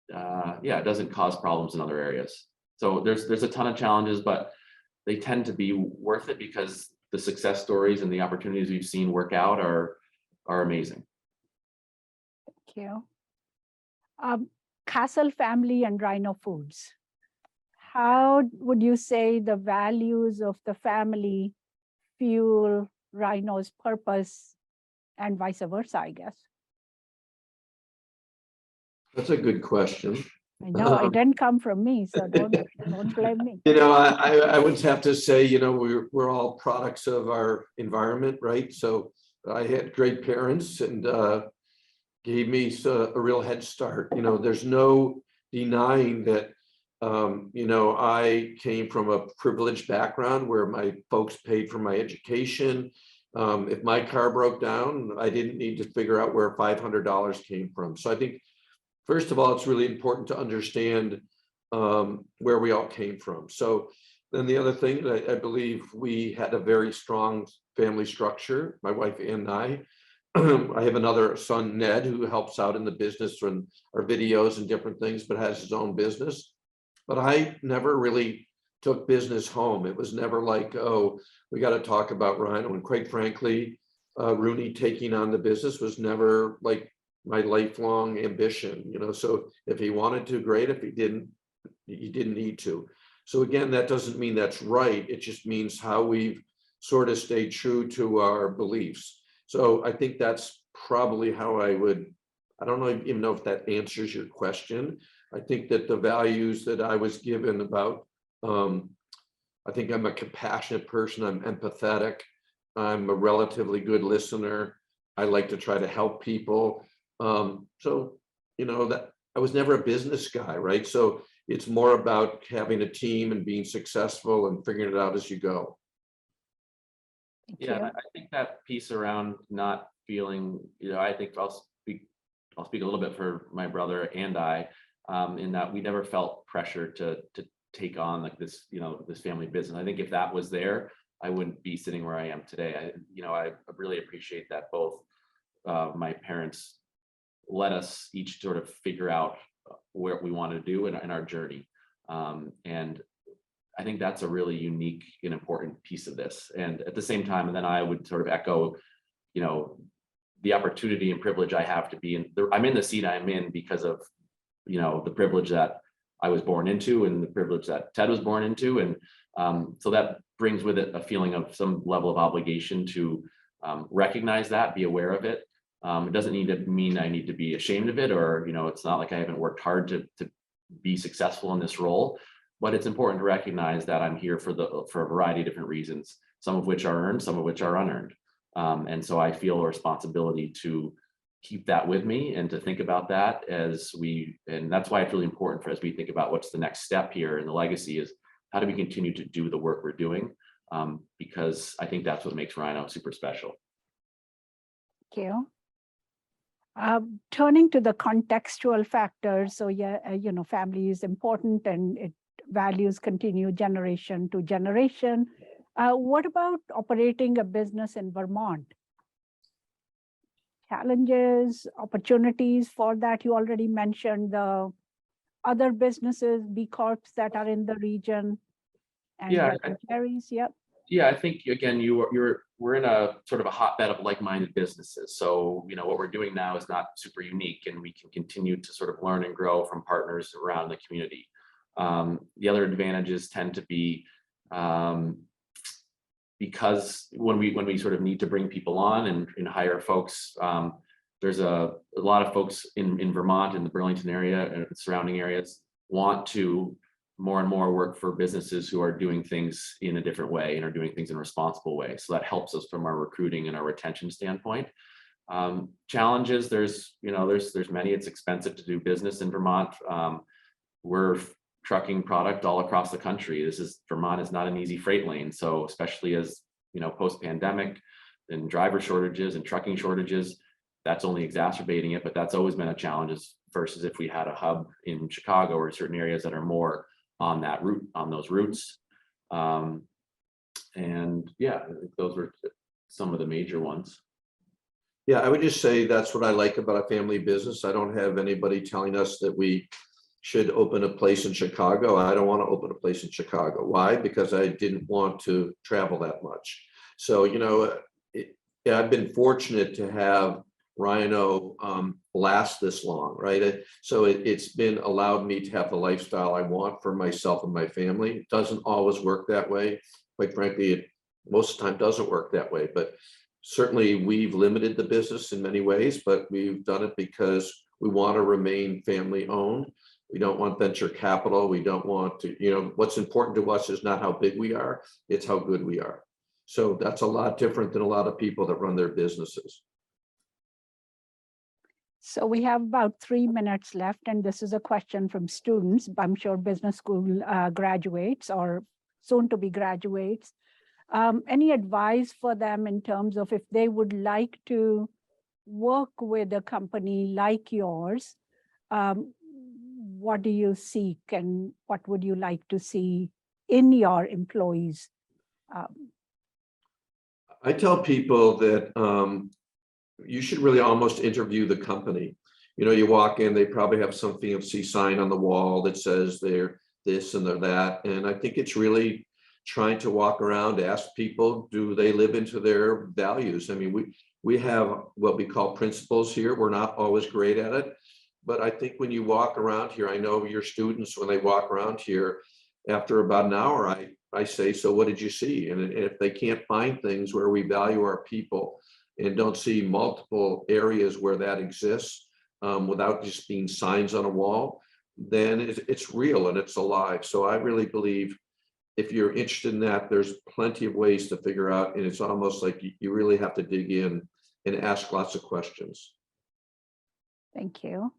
it doesn't cause problems in other areas. So there's a ton of challenges, but they tend to be worth it because the success stories and the opportunities we've seen work out are amazing. Thank you. Castle family and Rhino Foods. How would you say the values of the family fuel Rhino's purpose, and vice versa, I guess? That's a good question. I know it didn't come from me, so don't blame me. I would have to say, we're all products of our environment, right? So I had great parents and gave me a real head start. There's no denying that, I came from a privileged background where my folks paid for my education. If my car broke down, I didn't need to figure out where $500 came from. So I think, first of all, it's really important to understand where we all came from. So then the other thing, I believe we had a very strong family structure, my wife and I. I have another son, Ned, who helps out in the business from our videos and different things, but has his own business. But I never really took business home. It was never like, oh, we got to talk about Rhino. And quite frankly, Rooney taking on the business was never like my lifelong ambition. So if he wanted to, great. If he didn't need to. So again, that doesn't mean that's right. It just means how we've sort of stayed true to our beliefs. So I think that's probably how I don't even know if that answers your question. I think that the values that I was given about, I think I'm a compassionate person. I'm empathetic. I'm a relatively good listener. I like to try to help people. So, that I was never a business guy, right? So it's more about having a team and being successful and figuring it out as you go. Yeah, I think that piece around not feeling, I think I'll speak a little bit for my brother and I, in that we never felt pressure to take on like this, this family business. I think if that was there, I wouldn't be sitting where I am today. I really appreciate that both my parents let us each sort of figure out what we want to do in our journey. And I think that's a really unique and important piece of this. And at the same time, and then I would sort of echo, the opportunity and privilege I have to be I'm in the seat I'm in because of, the privilege that I was born into and the privilege that Ted was born into. And so that brings with it a feeling of some level of obligation to recognize that, be aware of it. It doesn't need to mean I need to be ashamed of it, or, it's not like I haven't worked hard to be successful in this role, but it's important to recognize that I'm here for a variety of different reasons, some of which are earned, some of which are unearned. And so I feel a responsibility to keep that with me and to think about that and that's why it's really important as we think about what's the next step here in the legacy is how do we continue to do the work we're doing? Because I think that's what makes Rhino super special. Thank you. Turning to the contextual factors. So family is important and it values continue generation to generation. What about operating a business in Vermont? Challenges, opportunities for that? You already mentioned the other businesses, B Corps that are in the region and Yeah, beneficiaries? Yep. Yeah, I think again, we're in a sort of a hotbed of like-minded businesses. So, what we're doing now is not super unique, and we can continue to sort of learn and grow from partners around the community. The other advantages tend to be because when we sort of need to bring people on and hire folks, there's a lot of folks in Vermont, in the Burlington area and surrounding areas, want to more and more work for businesses who are doing things in a different way and are doing things in a responsible way. So that helps us from our recruiting and our retention standpoint. Challenges, there's many. It's expensive to do business in Vermont. We're trucking product all across the country. Vermont is not an easy freight lane. So especially as post-pandemic and driver shortages and trucking shortages, that's only exacerbating it. But that's always been a challenge versus if we had a hub in Chicago or certain areas that are more on that route, on those routes. And yeah, I think those were some of the major ones. Yeah, I would just say that's what I like about a family business. I don't have anybody telling us that we should open a place in Chicago. I don't want to open a place in Chicago. Why? Because I didn't want to travel that much. So, yeah, I've been fortunate to have Rhino last this long, right? So it's been allowed me to have the lifestyle I want for myself and my family. It doesn't always work that way. Quite frankly, it most of the time doesn't work that way. But certainly we've limited the business in many ways, but we've done it because we want to remain family owned. We don't want venture capital. We don't want to, what's important to us is not how big we are, it's how good we are. So that's a lot different than a lot of people that run their businesses. So we have about 3 minutes left, and this is a question from students. I'm sure business school graduates or soon to be graduates. Any advice for them in terms of if they would like to work with a company like yours, what do you seek and what would you like to see in your employees? I tell people that you should really almost interview the company. You walk in, they probably have some fancy sign on the wall that says they're this and they're that. And I think it's really trying to walk around, ask people, do they live into their values? I mean, we have what we call principles here. We're not always great at it. But I think when you walk around here, I know your students, when they walk around here, after about an hour, I say, so what did you see? And if they can't find things where we value our people and don't see multiple areas where that exists without just being signs on a wall, then it's real and it's alive. So I really believe if you're interested in that, there's plenty of ways to figure out. And it's almost like you really have to dig in and ask lots of questions. Thank you.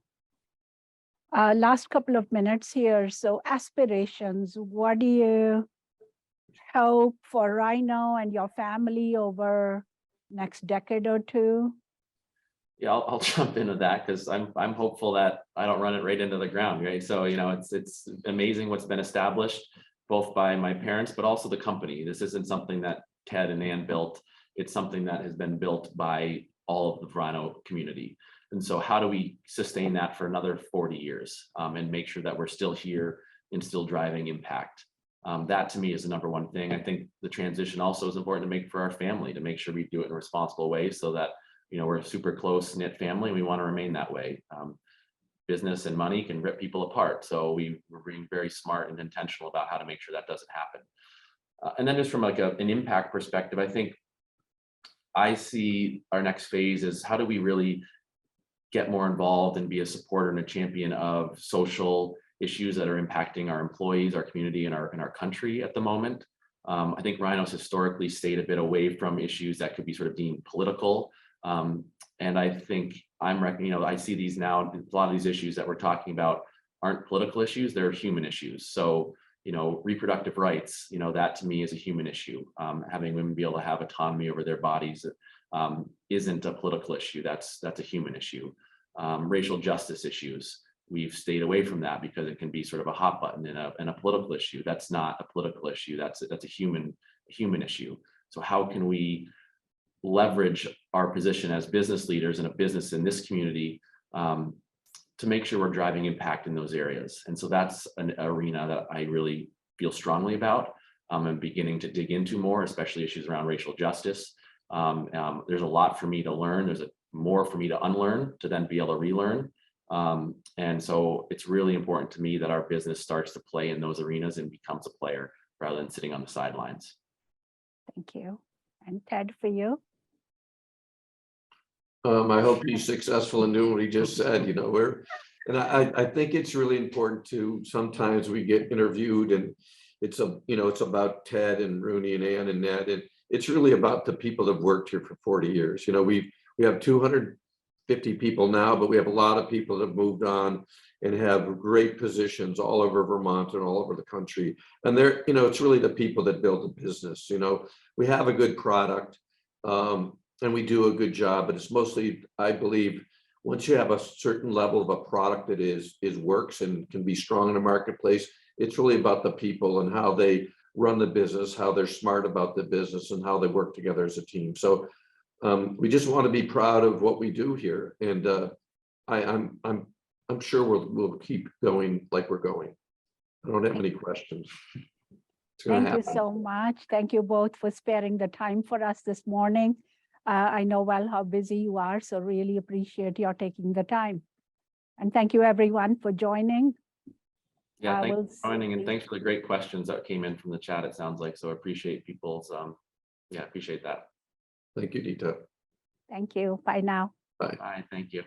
Last couple of minutes here. So aspirations, what do you hope for Rhino and your family over next decade or two? Yeah, I'll jump into that because I'm hopeful that I don't run it right into the ground, right? So, it's amazing what's been established both by my parents, but also the company. This isn't something that Ted and Ann built. It's something that has been built by all of the Rhino community. And so how do we sustain that for another 40 years and make sure that we're still here and still driving impact? That to me is the number one thing. I think the transition also is important to make for our family, to make sure we do it in a responsible way so that, we're a super close knit family. We want to remain that way. Business and money can rip people apart. So we're being very smart and intentional about how to make sure that doesn't happen. And then just from like an impact perspective, I think I see our next phase is how do we really get more involved and be a supporter and a champion of social issues that are impacting our employees, our community, and our country at the moment. I think Rhino's historically stayed a bit away from issues that could be sort of deemed political. And I think I see these now, a lot of these issues that we're talking about aren't political issues, they're human issues. So, reproductive rights, that to me is a human issue. Having women be able to have autonomy over their bodies isn't a political issue, that's a human issue. Racial justice issues, we've stayed away from that because it can be sort of a hot button in a political issue. That's not a political issue, that's a human issue. So how can we leverage our position as business leaders in a business in this community to to make sure we're driving impact in those areas. And so that's an arena that I really feel strongly about. I'm beginning to dig into more, especially issues around racial justice. There's a lot for me to learn. There's more for me to unlearn to then be able to relearn. And so it's really important to me that our business starts to play in those arenas and becomes a player rather than sitting on the sidelines. Thank you. And Ted, for you? I hope he's successful in doing what he just said, you know, and I think it's really important to, sometimes we get interviewed and it's it's about Ted and Rooney and Ann and Ned, and it's really about the people that have worked here for 40 years. You know, we have 250 people now, but we have a lot of people that have moved on and have great positions all over Vermont and all over the country. And they're, it's really the people that build the business. You know, we have a good product. And we do a good job, but it's mostly, I believe, once you have a certain level of a product that is works and can be strong in the marketplace, it's really about the people and how they run the business, how they're smart about the business, and how they work together as a team. So we just want to be proud of what we do here, and I'm sure we'll keep going like we're going. I don't have any questions. Thank you so much. Thank you both for sparing the time for us this morning. I know well how busy you are, so really appreciate your taking the time. And thank you everyone for joining. Yeah, thanks for joining, and thanks for the great questions that came in from the chat, it sounds like. So I appreciate people's, appreciate that. Thank you, Dita. Thank you. Bye now. Bye. Bye, thank you.